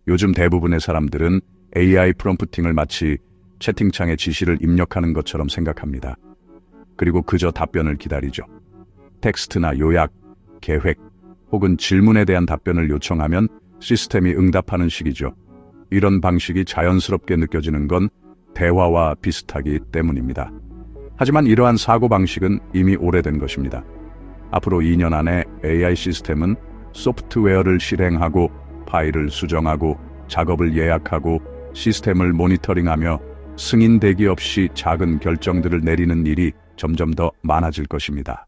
요즘 대부분의 사람들은 AI 프롬프팅을 마치 채팅창에 지시를 입력하는 것처럼 생각합니다. 그리고 그저 답변을 기다리죠. 텍스트나 요약, 계획, 혹은 질문에 대한 답변을 요청하면 시스템이 응답하는 식이죠. 이런 방식이 자연스럽게 느껴지는 건 대화와 비슷하기 때문입니다. 하지만 이러한 사고방식은 이미 오래된 것입니다. 앞으로 2년 안에 AI 시스템은 소프트웨어를 실행하고 파일을 수정하고 작업을 예약하고 시스템을 모니터링하며 승인 대기 없이 작은 결정들을 내리는 일이 점점 더 많아질 것입니다.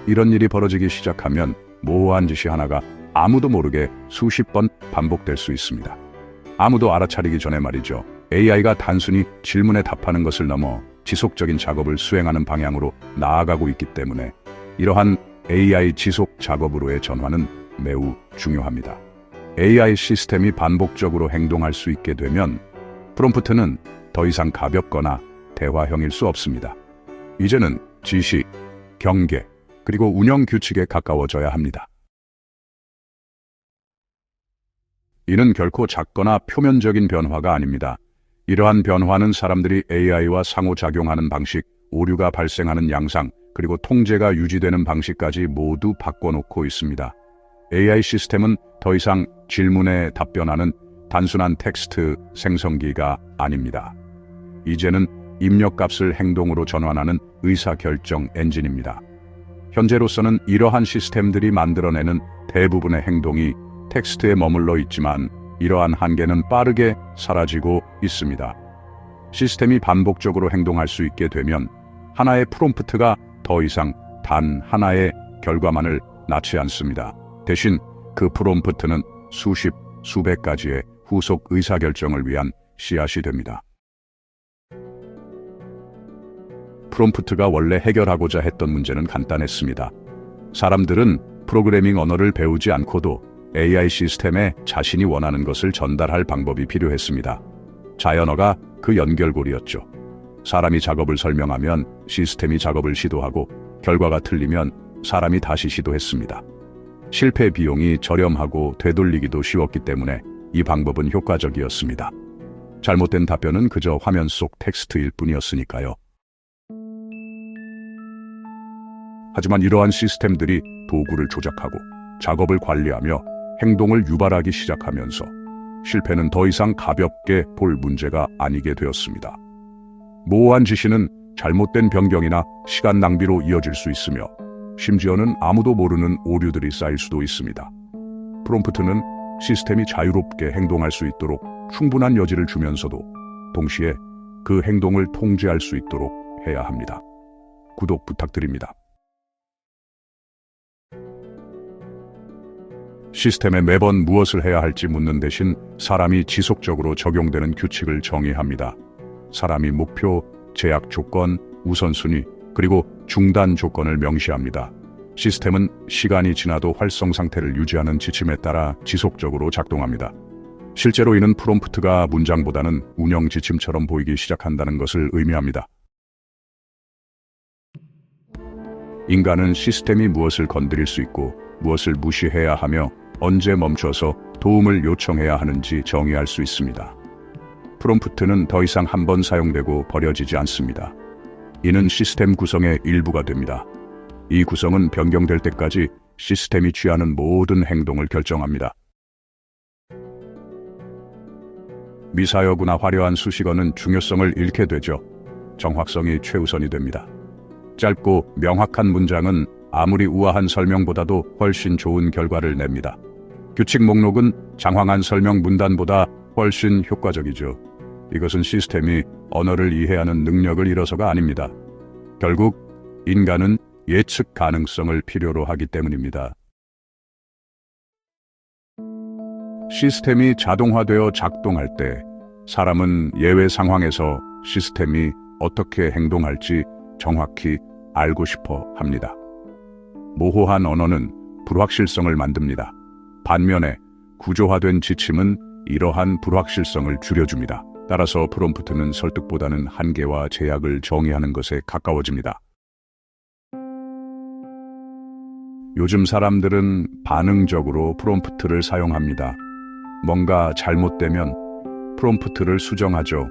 이런 일이 벌어지기 시작하면 모호한 지시 하나가 아무도 모르게 수십 번 반복될 수 있습니다. 아무도 알아차리기 전에 말이죠. AI가 단순히 질문에 답하는 것을 넘어 지속적인 작업을 수행하는 방향으로 나아가고 있기 때문에 이러한 AI 지속 작업으로의 전환은 매우 중요합니다. AI 시스템이 반복적으로 행동할 수 있게 되면 프롬프트는 더 이상 가볍거나 대화형일 수 없습니다. 이제는 지시, 경계, 그리고 운영 규칙에 가까워져야 합니다. 이는 결코 작거나 표면적인 변화가 아닙니다. 이러한 변화는 사람들이 AI와 상호작용하는 방식, 오류가 발생하는 양상, 그리고 통제가 유지되는 방식까지 모두 바꿔놓고 있습니다. AI 시스템은 더 이상 질문에 답변하는 단순한 텍스트 생성기가 아닙니다. 이제는 입력값을 행동으로 전환하는 의사결정 엔진입니다. 현재로서는 이러한 시스템들이 만들어내는 대부분의 행동이 텍스트에 머물러 있지만 이러한 한계는 빠르게 사라지고 있습니다. 시스템이 반복적으로 행동할 수 있게 되면 하나의 프롬프트가 더 이상 단 하나의 결과만을 낳지 않습니다. 대신 그 프롬프트는 수십, 수백 가지의 후속 의사결정을 위한 씨앗이 됩니다. 프롬프트가 원래 해결하고자 했던 문제는 간단했습니다. 사람들은 프로그래밍 언어를 배우지 않고도 AI 시스템에 자신이 원하는 것을 전달할 방법이 필요했습니다. 자연어가 그 연결고리였죠. 사람이 작업을 설명하면 시스템이 작업을 시도하고 결과가 틀리면 사람이 다시 시도했습니다. 실패 비용이 저렴하고 되돌리기도 쉬웠기 때문에 이 방법은 효과적이었습니다. 잘못된 답변은 그저 화면 속 텍스트일 뿐이었으니까요. 하지만 이러한 시스템들이 도구를 조작하고 작업을 관리하며 행동을 유발하기 시작하면서 실패는 더 이상 가볍게 볼 문제가 아니게 되었습니다. 모호한 지시는 잘못된 변경이나 시간 낭비로 이어질 수 있으며 심지어는 아무도 모르는 오류들이 쌓일 수도 있습니다. 프롬프트는 시스템이 자유롭게 행동할 수 있도록 충분한 여지를 주면서도 동시에 그 행동을 통제할 수 있도록 해야 합니다. 구독 부탁드립니다. 시스템에 매번 무엇을 해야 할지 묻는 대신 사람이 지속적으로 적용되는 규칙을 정의합니다. 사람이 목표, 제약 조건, 우선순위, 그리고 중단 조건을 명시합니다. 시스템은 시간이 지나도 활성 상태를 유지하는 지침에 따라 지속적으로 작동합니다. 실제로 이는 프롬프트가 문장보다는 운영 지침처럼 보이기 시작한다는 것을 의미합니다. 인간은 시스템이 무엇을 건드릴 수 있고 무엇을 무시해야 하며 언제 멈춰서 도움을 요청해야 하는지 정의할 수 있습니다. 프롬프트는 더 이상 한 번 사용되고 버려지지 않습니다. 이는 시스템 구성의 일부가 됩니다. 이 구성은 변경될 때까지 시스템이 취하는 모든 행동을 결정합니다. 미사여구나 화려한 수식어는 중요성을 잃게 되죠. 정확성이 최우선이 됩니다. 짧고 명확한 문장은 아무리 우아한 설명보다도 훨씬 좋은 결과를 냅니다. 규칙 목록은 장황한 설명 문단보다 훨씬 효과적이죠. 이것은 시스템이 언어를 이해하는 능력을 잃어서가 아닙니다. 결국 인간은 예측 가능성을 필요로 하기 때문입니다. 시스템이 자동화되어 작동할 때 사람은 예외 상황에서 시스템이 어떻게 행동할지 정확히 알고 싶어 합니다. 모호한 언어는 불확실성을 만듭니다. 반면에 구조화된 지침은 이러한 불확실성을 줄여줍니다. 따라서 프롬프트는 설득보다는 한계와 제약을 정의하는 것에 가까워집니다. 요즘 사람들은 반응적으로 프롬프트를 사용합니다. 뭔가 잘못되면 프롬프트를 수정하죠.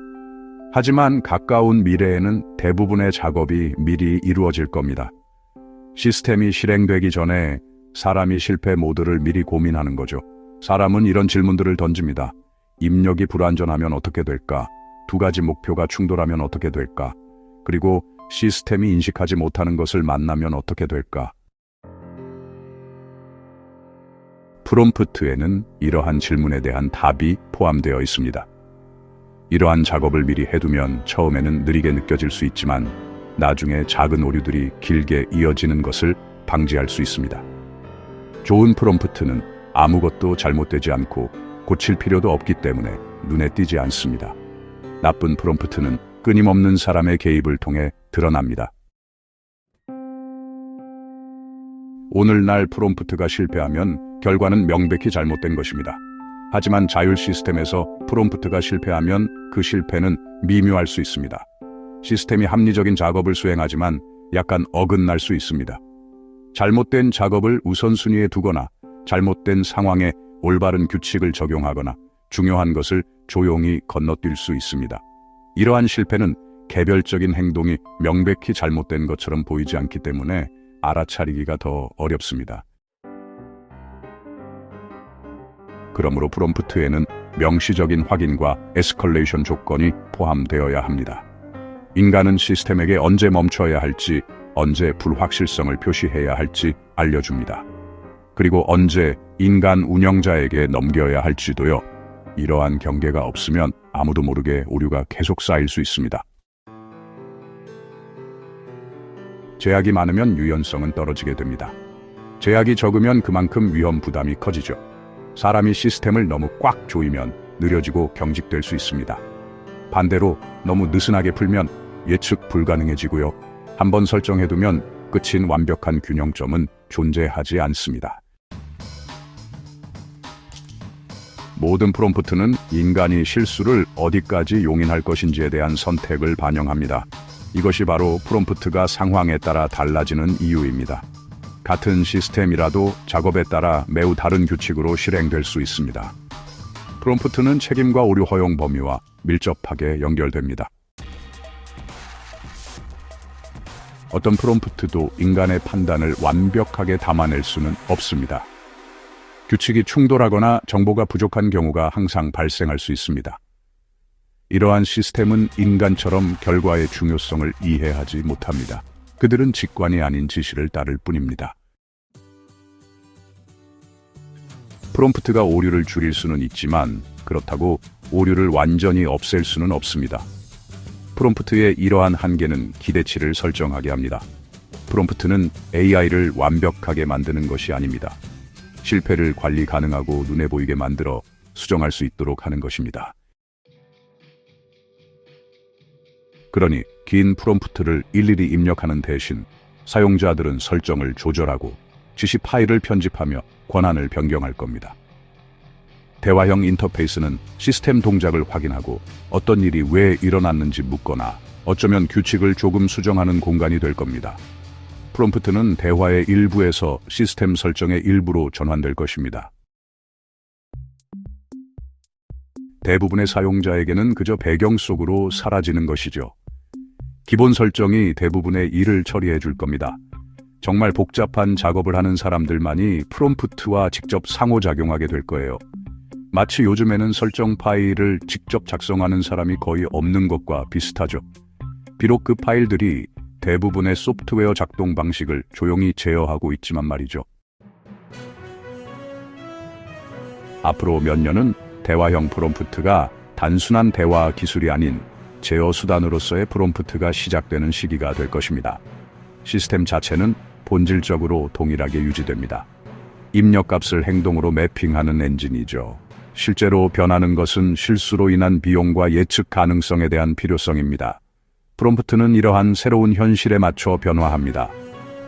하지만 가까운 미래에는 대부분의 작업이 미리 이루어질 겁니다. 시스템이 실행되기 전에 사람이 실패 모드를 미리 고민하는 거죠. 사람은 이런 질문들을 던집니다. 입력이 불완전하면 어떻게 될까? 두 가지 목표가 충돌하면 어떻게 될까? 그리고 시스템이 인식하지 못하는 것을 만나면 어떻게 될까? 프롬프트에는 이러한 질문에 대한 답이 포함되어 있습니다. 이러한 작업을 미리 해두면 처음에는 느리게 느껴질 수 있지만 나중에 작은 오류들이 길게 이어지는 것을 방지할 수 있습니다. 좋은 프롬프트는 아무것도 잘못되지 않고 고칠 필요도 없기 때문에 눈에 띄지 않습니다. 나쁜 프롬프트는 끊임없는 사람의 개입을 통해 드러납니다. 오늘날 프롬프트가 실패하면 결과는 명백히 잘못된 것입니다. 하지만 자율 시스템에서 프롬프트가 실패하면 그 실패는 미묘할 수 있습니다. 시스템이 합리적인 작업을 수행하지만 약간 어긋날 수 있습니다. 잘못된 작업을 우선순위에 두거나 잘못된 상황에 올바른 규칙을 적용하거나 중요한 것을 조용히 건너뛸 수 있습니다. 이러한 실패는 개별적인 행동이 명백히 잘못된 것처럼 보이지 않기 때문에 알아차리기가 더 어렵습니다. 그러므로 프롬프트에는 명시적인 확인과 에스컬레이션 조건이 포함되어야 합니다. 인간은 시스템에게 언제 멈춰야 할지, 언제 불확실성을 표시해야 할지 알려줍니다. 그리고 언제 인간 운영자에게 넘겨야 할지도요. 이러한 경계가 없으면 아무도 모르게 오류가 계속 쌓일 수 있습니다. 제약이 많으면 유연성은 떨어지게 됩니다. 제약이 적으면 그만큼 위험 부담이 커지죠. 사람이 시스템을 너무 꽉 조이면 느려지고 경직될 수 있습니다. 반대로 너무 느슨하게 풀면 예측 불가능해지고요. 한번 설정해두면 끝인 완벽한 균형점은 존재하지 않습니다. 모든 프롬프트는 인간이 실수를 어디까지 용인할 것인지에 대한 선택을 반영합니다. 이것이 바로 프롬프트가 상황에 따라 달라지는 이유입니다. 같은 시스템이라도 작업에 따라 매우 다른 규칙으로 실행될 수 있습니다. 프롬프트는 책임과 오류 허용 범위와 밀접하게 연결됩니다. 어떤 프롬프트도 인간의 판단을 완벽하게 담아낼 수는 없습니다. 규칙이 충돌하거나 정보가 부족한 경우가 항상 발생할 수 있습니다. 이러한 시스템은 인간처럼 결과의 중요성을 이해하지 못합니다. 그들은 직관이 아닌 지시를 따를 뿐입니다. 프롬프트가 오류를 줄일 수는 있지만 그렇다고 오류를 완전히 없앨 수는 없습니다. 프롬프트의 이러한 한계는 기대치를 설정하게 합니다. 프롬프트는 AI를 완벽하게 만드는 것이 아닙니다. 실패를 관리 가능하고 눈에 보이게 만들어 수정할 수 있도록 하는 것입니다. 그러니 긴 프롬프트를 일일이 입력하는 대신 사용자들은 설정을 조절하고 지시 파일을 편집하며 권한을 변경할 겁니다. 대화형 인터페이스는 시스템 동작을 확인하고 어떤 일이 왜 일어났는지 묻거나 어쩌면 규칙을 조금 수정하는 공간이 될 겁니다. 프롬프트는 대화의 일부에서 시스템 설정의 일부로 전환될 것입니다. 대부분의 사용자에게는 그저 배경 속으로 사라지는 것이죠. 기본 설정이 대부분의 일을 처리해 줄 겁니다. 정말 복잡한 작업을 하는 사람들만이 프롬프트와 직접 상호작용하게 될 거예요. 마치 요즘에는 설정 파일을 직접 작성하는 사람이 거의 없는 것과 비슷하죠. 비록 그 파일들이 대부분의 소프트웨어 작동 방식을 조용히 제어하고 있지만 말이죠. 앞으로 몇 년은 대화형 프롬프트가 단순한 대화 기술이 아닌 제어 수단으로서의 프롬프트가 시작되는 시기가 될 것입니다. 시스템 자체는 본질적으로 동일하게 유지됩니다. 입력값을 행동으로 매핑하는 엔진이죠. 실제로 변하는 것은 실수로 인한 비용과 예측 가능성에 대한 필요성입니다. 프롬프트는 이러한 새로운 현실에 맞춰 변화합니다.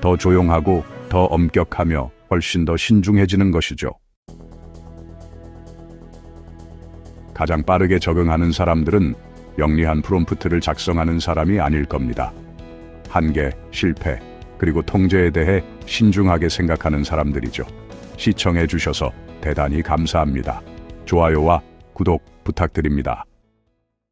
더 조용하고 더 엄격하며 훨씬 더 신중해지는 것이죠. 가장 빠르게 적응하는 사람들은 영리한 프롬프트를 작성하는 사람이 아닐 겁니다. 한계, 실패, 그리고 통제에 대해 신중하게 생각하는 사람들이죠. 시청해 주셔서 대단히 감사합니다. 좋아요와 구독 부탁드립니다.